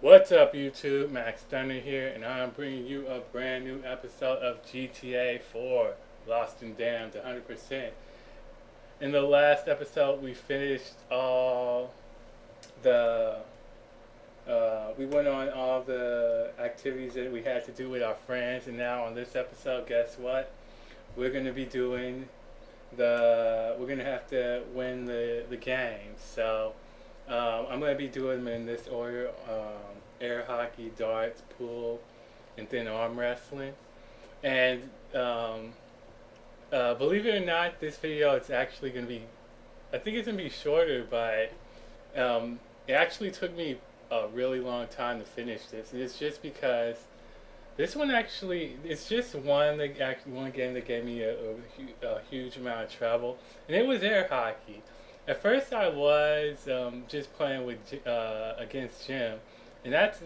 What's up, YouTube? Max Stunner here, and I'm bringing you a brand new episode of GTA 4 Lost and Damned 100%. In the last episode, we finished all the. We went on all the activities that we had to do with our friends, and now on this episode, guess what? We're going to be doing we're gonna have to win the game. So I'm gonna be doing them in this order: air hockey, darts, pool, and then arm wrestling. And believe it or not, this video is actually gonna be. I think it's gonna be shorter, but it actually took me a really long time to finish this, and it's just because this one actually, it's just one game that gave me a huge amount of trouble, and it was air hockey. At first, I was just playing with against Jim, and that's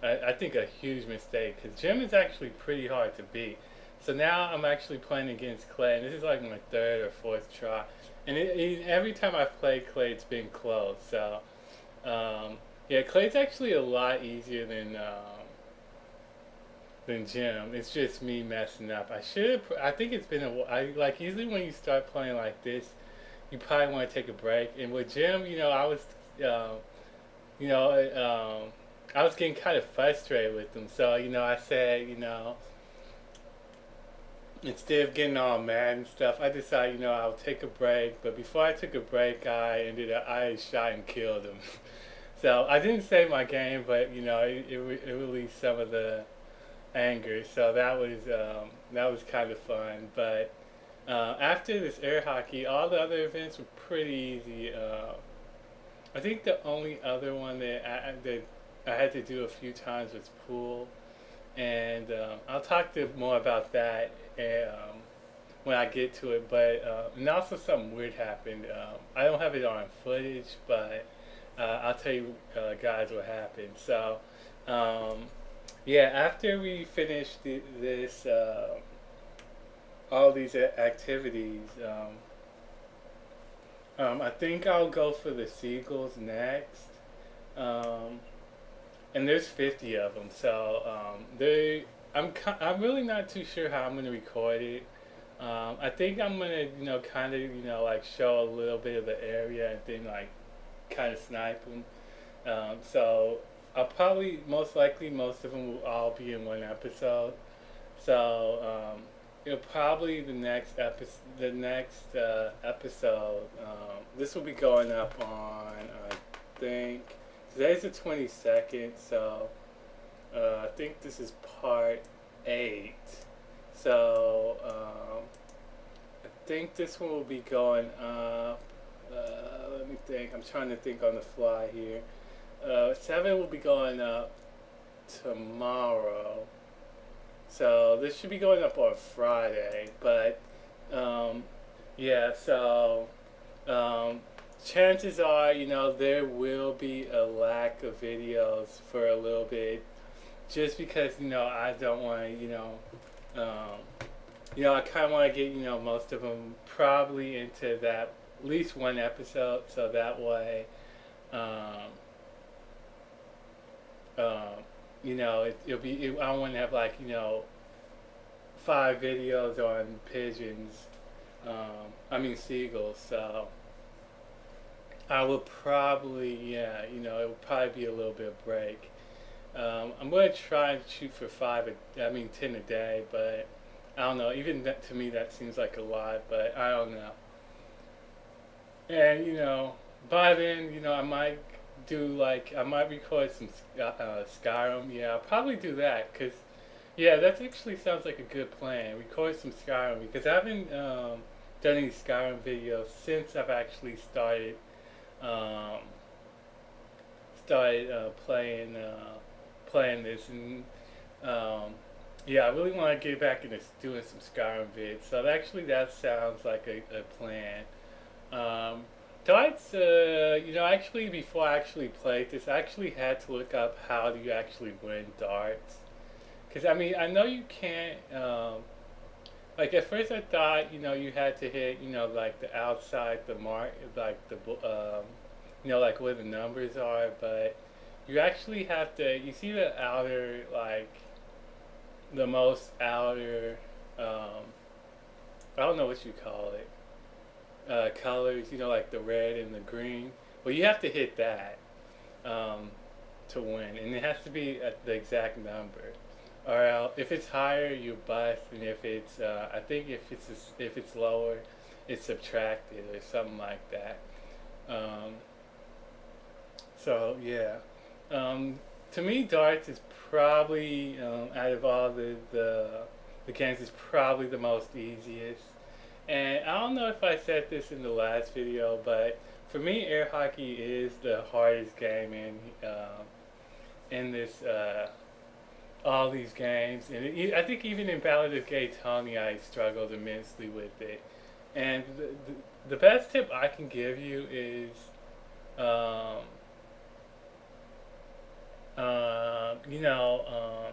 I think a huge mistake because Jim is actually pretty hard to beat. So now I'm actually playing against Clay, and this is like my third or fourth try, and every time I've played Clay, it's been close. So yeah, Clay's actually a lot easier than Jim. It's just me messing up. I should. I think it's been a. I like usually when you start playing like this, you probably want to take a break. And with Jim, uh, you know, I was getting kind of frustrated with him. So I said, instead of getting all mad and stuff, I decided, I'll take a break. But before I took a break, I shot and killed him. So I didn't save my game, but it released some of the anger. So that was kind of fun. But after this air hockey, all the other events were pretty easy. I think the only other one that I had to do a few times was pool, and I'll talk more about that when I get to it. But and also something weird happened. I don't have it on footage, but I'll tell you guys what happened. So. Yeah, after we finish this, all these activities, I think I'll go for the seagulls next. Um, and there's 50 of them, so I'm really not too sure how I'm gonna record it. I think I'm gonna kind of like show a little bit of the area and then like kind of snipe them. So I'll probably most likely most of them will all be in one episode. So it'll probably the next episode. This will be going up on I think today's the 22nd. So I think this is part 8. So I think this one will be going up. Let me think. I'm trying to think on the fly here. 7 will be going up tomorrow. So this should be going up on Friday. But um, yeah, so um, chances are, there will be a lack of videos for a little bit just because, I don't want to, I kind of want to get, most of them probably into that at least one episode so that way um, um, it'll be. I want to have like 5 videos on pigeons. I mean seagulls. So I will probably it will probably be a little bit of break. I'm going to try and shoot for 10 a day, but I don't know. Even that to me that seems like a lot, but I don't know. And by then I might record some Skyrim. Yeah, I'll probably do that because yeah, that actually sounds like a good plan. Record some Skyrim because I haven't done any Skyrim videos since I've actually um, started playing this, and um, yeah, I really want to get back into doing some Skyrim vids. So that sounds like a plan. Um, Darts, actually, before I actually played this, I actually had to look up how do you actually win darts. Because, I mean, I know you can't, like, at first I thought, you had to hit, like, the outside, the mark, like, like, where the numbers are, but you actually have to. You see the outer, like the most outer. I don't know what you call it. Colors, like the red and the green. Well, you have to hit that um, to win, and it has to be at the exact number. Or if it's higher, you bust, and if it's, I think if it's lower, it's subtracted or something like that. Um, so yeah, to me, darts is probably out of all the games, is probably the most easiest. And I don't know if I said this in the last video, but for me, air hockey is the hardest game in this all these games. And I think even in Ballad of Gay Tony, I struggled immensely with it. And the best tip I can give you is, um, you know,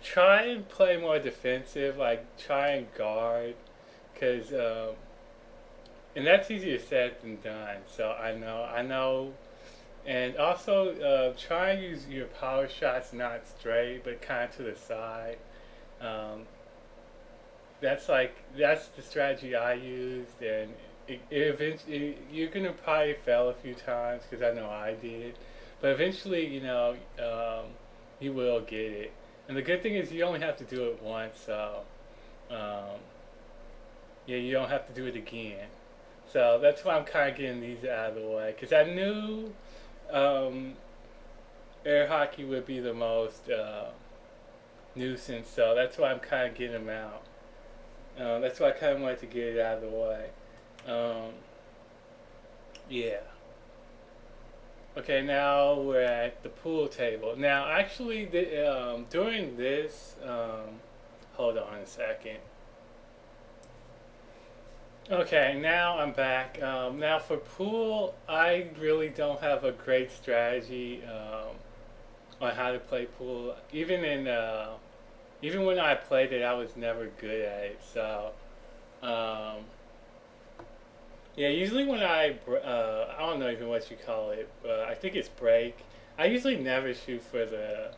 try and play more defensive. Like try and guard, because and that's easier said than done. So I know, and also try and use your power shots not straight, but kind of to the side. Um, that's the strategy I used, and you're gonna probably fail a few times because I know I did, but eventually, you will get it. And the good thing is you only have to do it once, so um, yeah, you don't have to do it again. So that's why I'm kind of getting these out of the way because I knew um, air hockey would be the most nuisance, so that's why I'm kind of getting them out. That's why I kind of wanted to get it out of the way. Um, yeah. Okay, now we're at the pool table. Now, actually, during this, hold on a second. Okay, now I'm back. Now for pool, I really don't have a great strategy on how to play pool. Even when I played it, I was never good at it. So, um, yeah, usually when I don't know even what you call it, I think it's break. I usually never shoot for the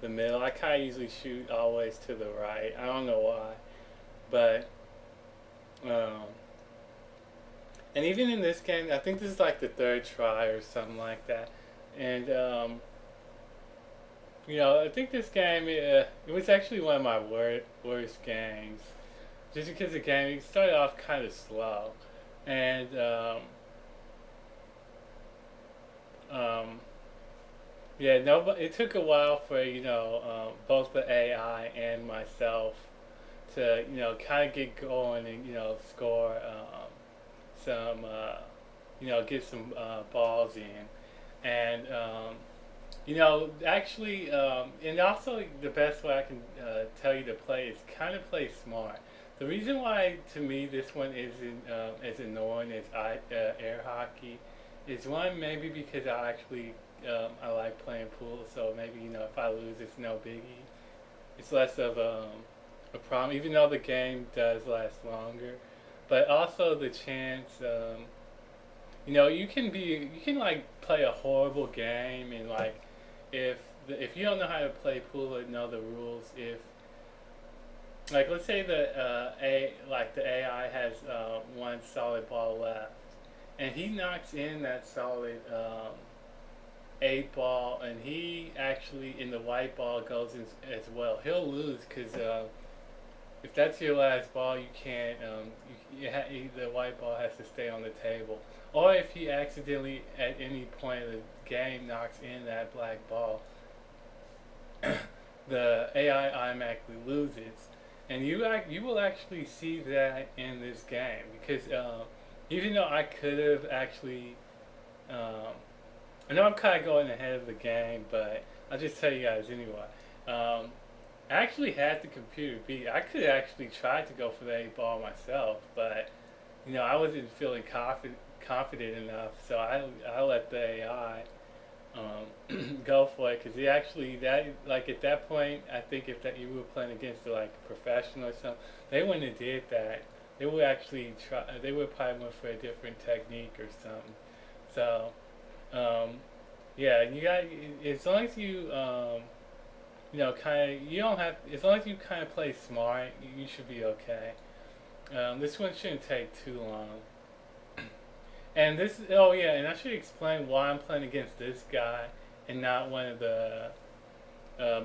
middle. I kind of usually shoot always to the right. I don't know why, but um, and even in this game, I think this is like the third try or something like that, and I think this game it was actually one of my worst games, just because the game it started off kind of slow, and um, yeah, no, it took a while for both the AI and myself to kind of get going and score some get some balls in, and actually, and also the best way I can tell you to play is kind of play smart. The reason why, to me, this one isn't as annoying as air hockey is one maybe because I like playing pool, so maybe if I lose, it's no biggie. It's less of a problem, even though the game does last longer. But also the chance, you can like play a horrible game and like if you don't know how to play pool or know the rules, if like let's say the AI has one solid ball left, and he knocks in that solid eight ball, and he actually in the white ball goes in as well. He'll lose because if that's your last ball, you can't. The white ball has to stay on the table. Or if he accidentally at any point of the game knocks in that black ball, the AI automatically loses, and you will actually see that in this game because even though I could have actually, I know I'm kind of going ahead of the game, but I'll just tell you guys anyway. I actually had the computer beat. I could actually try to go for the eight ball myself, but I wasn't feeling confident enough, so I let the AI go for it because at that point I think if that you were playing against like a professional or something, they wouldn't have did that. They would actually try. They would probably went for a different technique or something. So. Yeah, you got as long as you you know kind of you don't have as long as you kind of play smart, you should be okay. This one shouldn't take too long. And this oh yeah, and I should explain why I'm playing against this guy and not one of the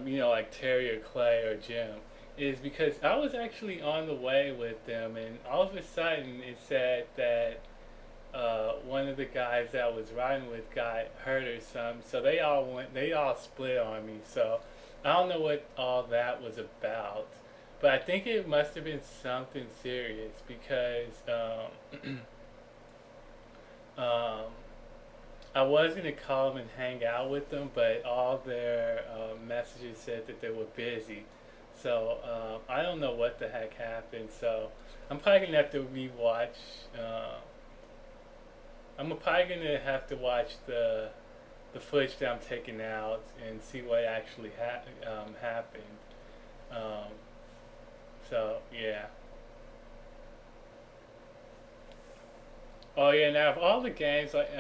you know like Terry or Clay or Jim. Is because I was actually on the way with them, and all of a sudden it said that one of the guys that I was riding with got hurt or something. So they all split on me. So I don't know what all that was about, but I think it must have been something serious because um, I was gonna call them and hang out with them, but all their messages said that they were busy. So I don't know what the heck happened. So I'm probably gonna have to rewatch. I'm probably gonna have to watch the footage that I'm taking out and see what actually happened. Um, so yeah. Oh yeah. Now of all the games, like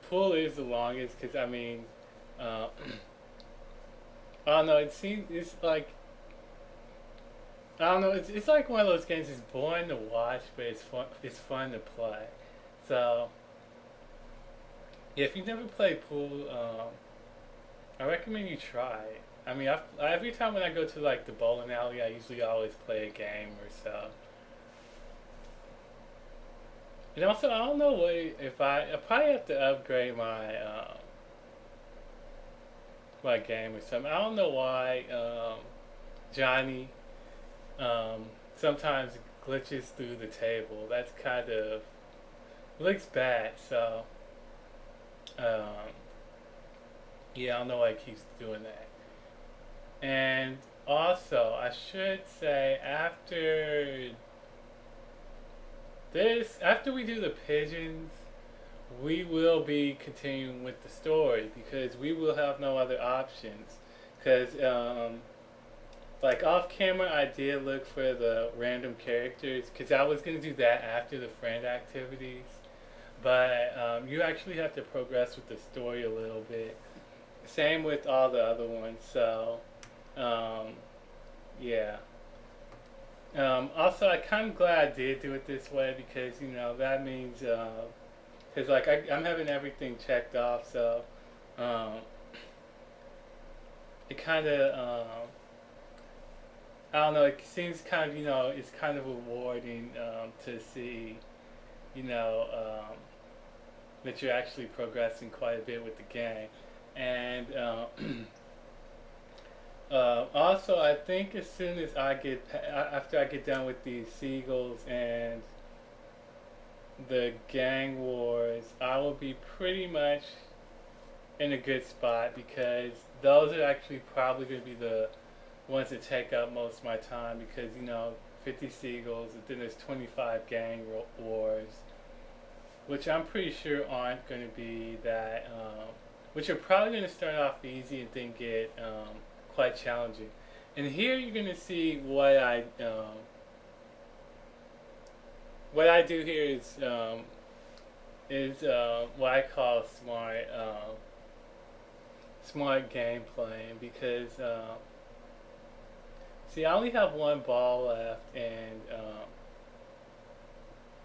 pool is the longest because I mean, uh, I don't know. It seems it's like I don't know. It's like one of those games. It's boring to watch, but it's fun. It's fun to play. So yeah, if you've never played pool, I recommend you try it. I mean, every time when I go to like the bowling alley, I usually always play a game or so. And also, I don't know what if I probably have to upgrade my game or something. I don't know why Johnny um, sometimes glitches through the table. That's kind of looks bad. So um, yeah, I don't know why he keeps doing that. And also, I should say after we do the pigeons, we will be continuing with the story because we will have no other options. Because like off camera, I did look for the random characters because I was gonna do that after the friend activities. But you actually have to progress with the story a little bit. Same with all the other ones. So um, yeah. Also, I kind of glad I did do it this way because you know that means because like I'm having everything checked off, so um, it kind of I don't know. It seems kind of you know it's kind of rewarding to see you know that you're actually progressing quite a bit with the game, and also, I think as soon as after I get done with these seagulls and the gang wars, I will be pretty much in a good spot because those are actually probably going to be the ones that take up most of my time because you know 50 seagulls and then there's 25 gang wars, which I'm pretty sure aren't going to be that, which are probably going to start off easy and then get quite challenging. And here you're going to see what I do here is what I call smart game playing because see I only have one ball left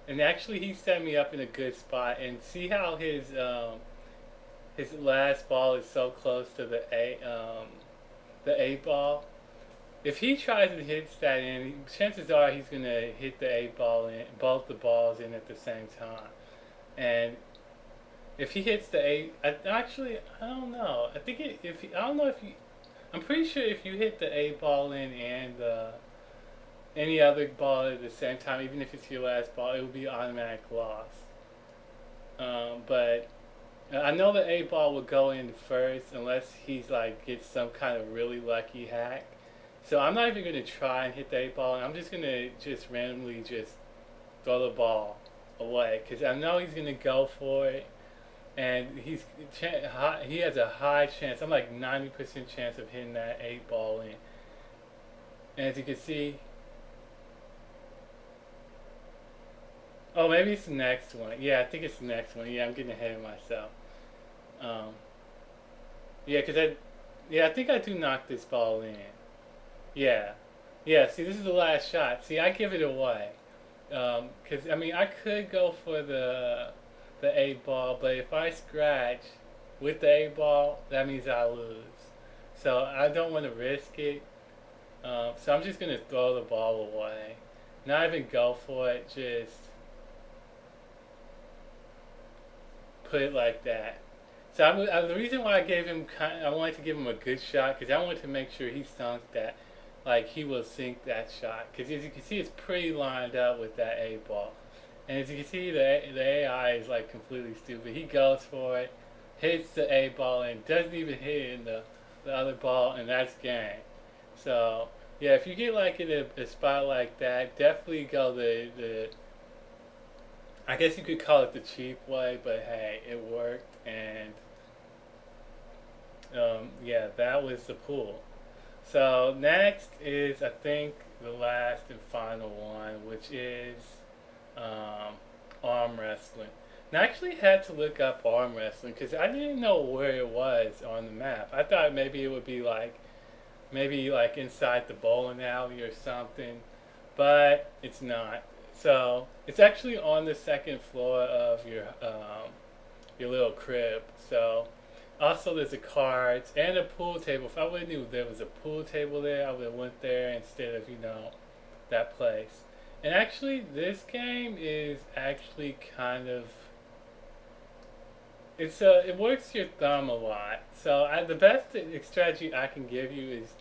and actually he set me up in a good spot and see how his last ball is so close to the eight ball. If he tries and hits that in, chances are he's gonna hit the eight ball in, both the balls in at the same time. And if he hits the eight, I don't know. I think if he, I don't know if you, I'm pretty sure if you hit the eight ball in and any other ball at the same time, even if it's your last ball, it will be automatic loss. But I know the eight ball will go in first unless he's like gets some kind of really lucky hack. So I'm not even gonna try and hit the eight ball. I'm just gonna just randomly just throw the ball away because I know he's gonna go for it, and he has a high chance. I'm like 90% chance of hitting that eight ball in. And as you can see, oh maybe it's the next one. Yeah, I think it's the next one. Yeah, I'm getting ahead of myself. Um, Yeah, I think I do knock this ball in. Yeah, yeah. See, this is the last shot. See, I give it away. Cause I mean, I could go for the eight ball, but if I scratch with the eight ball, that means I lose. So I don't want to risk it. So I'm just gonna throw the ball away. Not even go for it. Just put it like that. So the reason why I wanted to give him a good shot because I wanted to make sure he sunk that, like he will sink that shot. Because as you can see, it's pretty lined up with that A ball, and as you can see, the AI is like completely stupid. He goes for it, hits the A ball, and doesn't even hit it in the other ball, and that's game. So yeah, if you get like in a spot like that, definitely go the I guess you could call it the cheap way, but hey, it worked, and yeah, that was the pool. So next is I think the last and final one, which is um, arm wrestling. And I actually had to look up arm wrestling because I didn't know where it was on the map. I thought maybe it would be like maybe like inside the bowling alley or something, but it's not. So it's actually on the second floor of your little crib. So also there's a cards and a pool table. If I would have knew there was a pool table there, I would have went there instead of that place. And actually, this game is actually kind of it works your thumb a lot. So the best strategy I can give you is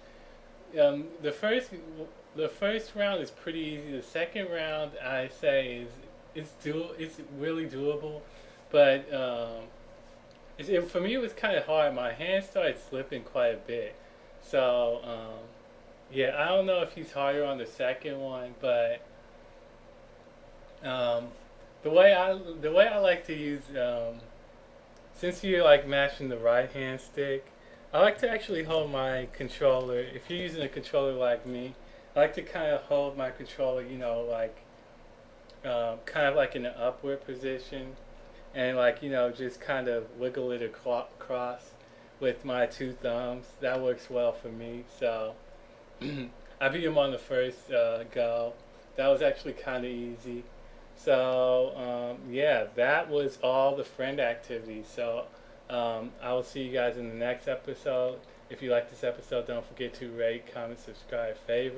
the first round is pretty easy. The second round I say it's really doable, but for me it was kind of hard. My hands started slipping quite a bit, so yeah, I don't know if he's harder on the second one, but um, the way I like to use since you're like mashing the right hand stick, I like to actually hold my controller. If you're using a controller like me, I like to kind of hold my controller, like kind of like in an upward position, and like just kind of wiggle it across with my two thumbs. That works well for me. So I beat him on the first go. That was actually kind of easy. So yeah, that was all the friend activities. So I will see you guys in the next episode. If you like this episode, don't forget to rate, comment, subscribe, favorite.